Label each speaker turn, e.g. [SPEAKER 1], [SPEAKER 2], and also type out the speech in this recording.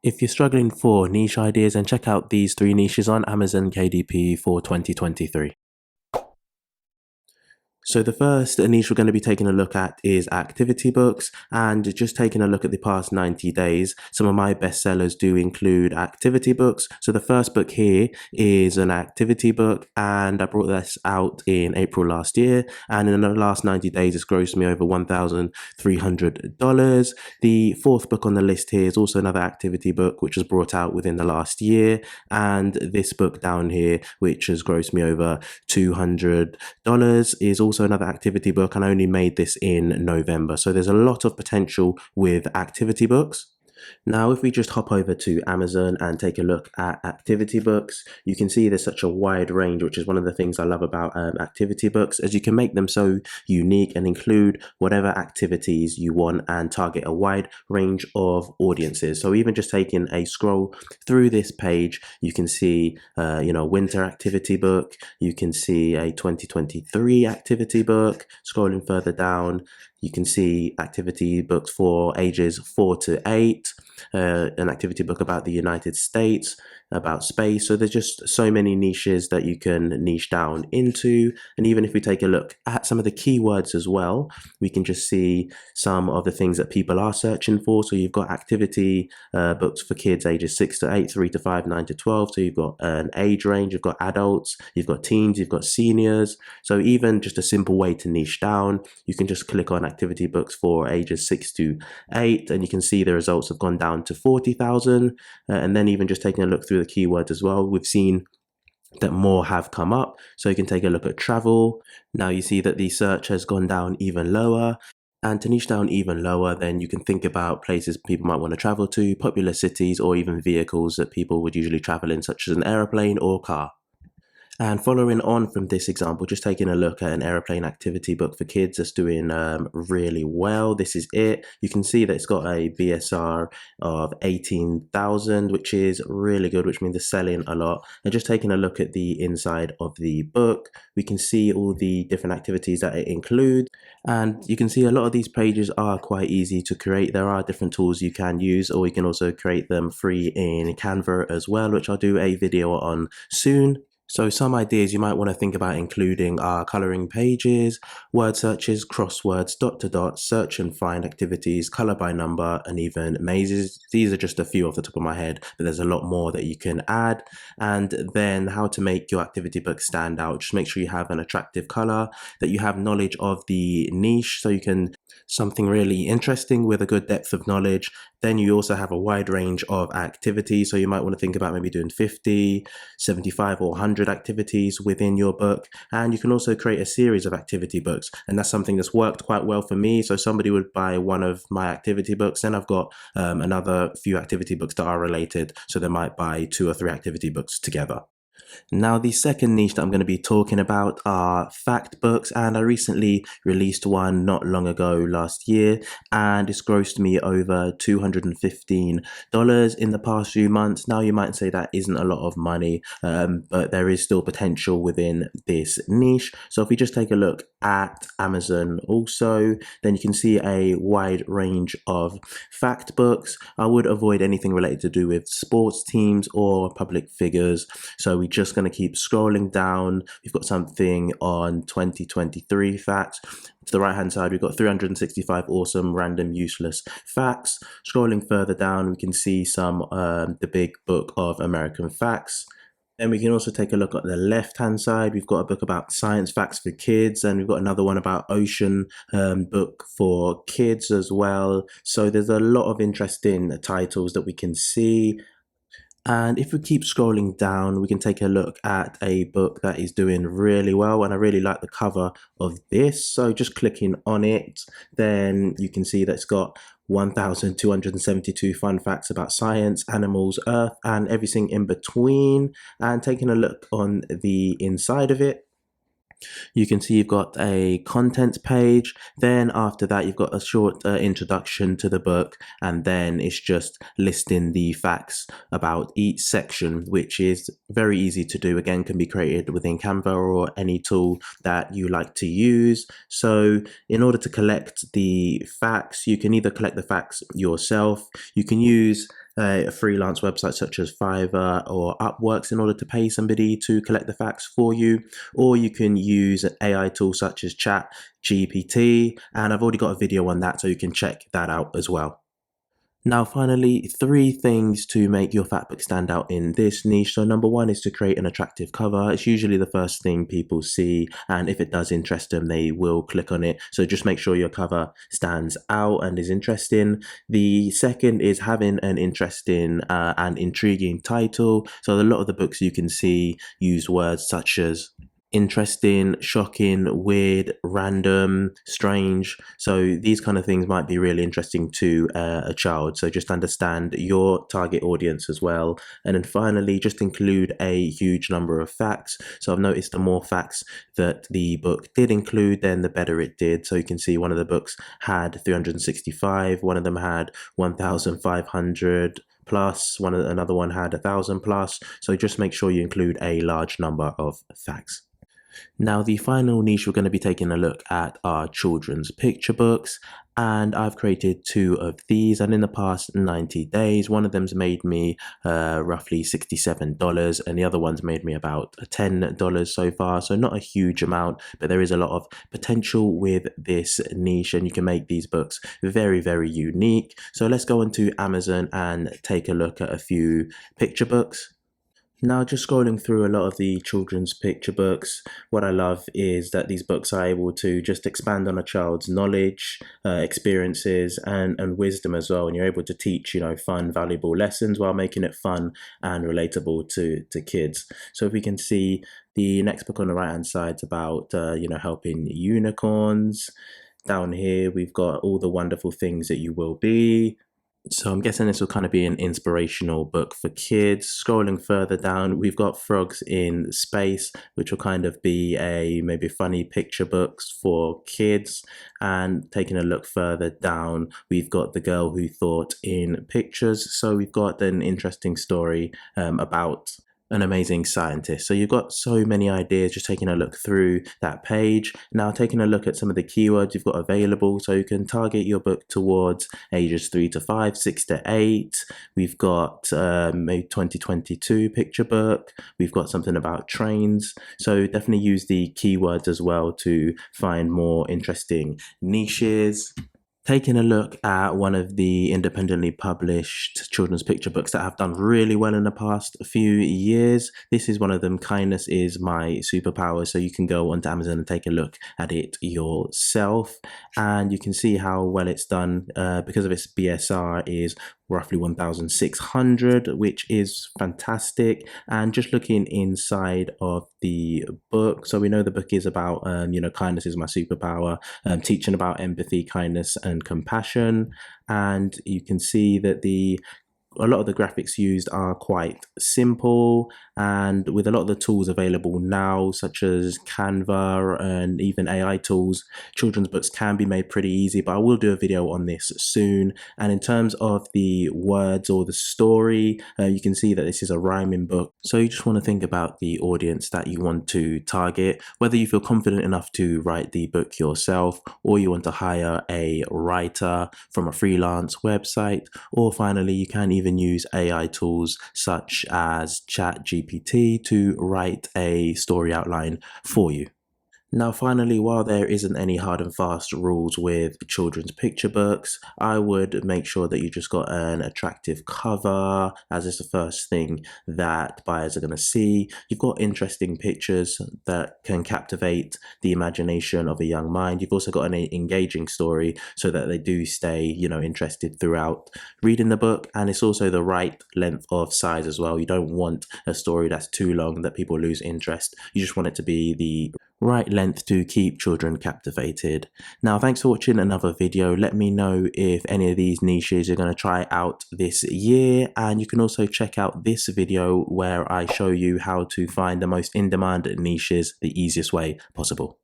[SPEAKER 1] If you're struggling for niche ideas, then check out these three niches on Amazon KDP for 2023. So the first niche we're going to be taking a look at is activity books, and just taking a look at the past 90 days, some of my bestsellers do include activity books. So the first book here is an activity book, and I brought this out in April last year, and in the last 90 days it's grossed me over $1,300. The fourth book on the list here is also another activity book which was brought out within the last year, and this book down here, which has grossed me over $200, is also another activity book, and I only made this in November. So there's a lot of potential with activity books. Now, if we just hop over to Amazon and take a look at activity books, you can see there's such a wide range, which is one of the things I love about activity books, as you can make them so unique and include whatever activities you want and target a wide range of audiences. So even just taking a scroll through this page, you can see, winter activity book, you can see a 2023 activity book. Scrolling further down, you can see activity books for ages 4 to 8, an activity book about the United States, about space. So there's just so many niches that you can niche down into. And even if we take a look at some of the keywords as well, we can just see some of the things that people are searching for. So you've got activity books for kids ages 6 to 8, 3 to 5, 9 to 12. So you've got an age range, you've got adults, you've got teens, you've got seniors. So even just a simple way to niche down, you can just click on activity books for ages 6 to 8, and you can see the results have gone down to 40,000. And then even just taking a look through the keywords as well, we've seen that more have come up. So you can take a look at travel. Now you see that the search has gone down even lower. And to niche down even lower, then you can think about places people might want to travel to, popular cities, or even vehicles that people would usually travel in, such as an aeroplane or car. And following on from this example, just taking a look at an aeroplane activity book for kids that's doing really well. This is it. You can see that it's got a BSR of 18,000, which is really good, which means it's selling a lot. And just taking a look at the inside of the book, we can see all the different activities that it includes. And you can see a lot of these pages are quite easy to create. There are different tools you can use, or you can also create them free in Canva as well, which I'll do a video on soon. So some ideas you might want to think about including are coloring pages, word searches, crosswords, dot to dot, search and find activities, color by number, and even mazes. These are just a few off the top of my head, but there's a lot more that you can add. And then how to make your activity book stand out. Just make sure you have an attractive color, that you have knowledge of the niche, so you can something really interesting with a good depth of knowledge. Then you also have a wide range of activities, so you might want to think about maybe doing 50, 75, or 100 activities within your book. And you can also create a series of activity books, and that's something that's worked quite well for me. So somebody would buy one of my activity books, then I've got another few activity books that are related, so they might buy 2 or 3 activity books together. Now, the second niche that I'm going to be talking about are fact books, and I recently released one not long ago last year, and it's grossed me over $215 in the past few months. Now, you might say that isn't a lot of money, but there is still potential within this niche. So if we just take a look at Amazon also, then you can see a wide range of fact books. I would avoid anything related to do with sports teams or public figures. So we're just going to keep scrolling down. We've got something on 2023 facts. To the right hand side, we've got 365 awesome random useless facts. Scrolling further down, we can see some the big book of American facts. Then we can also take a look at the left-hand side. We've got a book about science facts for kids, and we've got another one about ocean book for kids as well. So there's a lot of interesting titles that we can see. And if we keep scrolling down, we can take a look at a book that is doing really well, and I really like the cover of this. So just clicking on it, then you can see that it's got 1,272 fun facts about science, animals, earth, and everything in between. And taking a look on the inside of it, you can see you've got a content page. Then after that, you've got a short introduction to the book, and then it's just listing the facts about each section, which is very easy to do. Again, can be created within Canva or any tool that you like to use. So in order to collect the facts, you can either collect the facts yourself, you can use a freelance website such as Fiverr or Upworks in order to pay somebody to collect the facts for you, or you can use an AI tool such as Chat GPT, and I've already got a video on that, so you can check that out as well. Now, finally, 3 things to make your fact book stand out in this niche. So number 1 is to create an attractive cover. It's usually the first thing people see, and if it does interest them, they will click on it. So just make sure your cover stands out and is interesting. The second is having an interesting and intriguing title. So a lot of the books you can see use words such as interesting, shocking, weird, random, strange. So these kind of things might be really interesting to a child. So just understand your target audience as well. And then finally, just include a huge number of facts. So I've noticed the more facts that the book did include, then the better it did. So you can see one of the books had 365, one of them had 1,500 plus, another one had 1,000 plus. So just make sure you include a large number of facts. Now, the final niche we're going to be taking a look at are children's picture books, and I've created 2 of these, and in the past 90 days, one of them's made me roughly $67, and the other one's made me about $10 so far, so not a huge amount, but there is a lot of potential with this niche, and you can make these books very, very unique. So let's go onto Amazon and take a look at a few picture books. Now, just scrolling through a lot of the children's picture books, what I love is that these books are able to just expand on a child's knowledge, experiences, and wisdom as well. And you're able to teach, fun, valuable lessons while making it fun and relatable to kids. So if we can see the next book on the right-hand side, it's about, helping unicorns. Down here, we've got all the wonderful things that you will be. So I'm guessing this will kind of be an inspirational book for kids. Scrolling further down, we've got Frogs in Space, which will kind of be maybe funny picture books for kids. And taking a look further down, we've got The Girl Who Thought in Pictures. So we've got an interesting story about an amazing scientist. So you've got so many ideas just taking a look through that page. Now taking a look at some of the keywords you've got available, so you can target your book towards ages 3 to 5, 6 to 8. We've got maybe 2022 picture book. We've got something about trains. So definitely use the keywords as well to find more interesting niches. Taking a look at one of the independently published children's picture books that have done really well in the past few years. This is one of them, Kindness is My Superpower. So you can go onto Amazon and take a look at it yourself. And you can see how well it's done because of its BSR is roughly 1,600, which is fantastic. And just looking inside of the book, so we know the book is about, kindness is my superpower, teaching about empathy, kindness, and compassion. And you can see that a lot of the graphics used are quite simple, and with a lot of the tools available now, such as Canva and even AI tools, children's books can be made pretty easy, but I will do a video on this soon. And in terms of the words or the story, you can see that this is a rhyming book. So you just want to think about the audience that you want to target, whether you feel confident enough to write the book yourself, or you want to hire a writer from a freelance website, or finally, you can even use AI tools such as Chat GPT to write a story outline for you. Now, finally, while there isn't any hard and fast rules with children's picture books, I would make sure that you just got an attractive cover, as it's the first thing that buyers are going to see. You've got interesting pictures that can captivate the imagination of a young mind. You've also got an engaging story so that they do stay, interested throughout reading the book. And it's also the right length of size as well. You don't want a story that's too long that people lose interest. You just want it to be the right length to keep children captivated. Now, thanks for watching another video. Let me know if any of these niches you're going to try out this year, and you can also check out this video where I show you how to find the most in-demand niches the easiest way possible.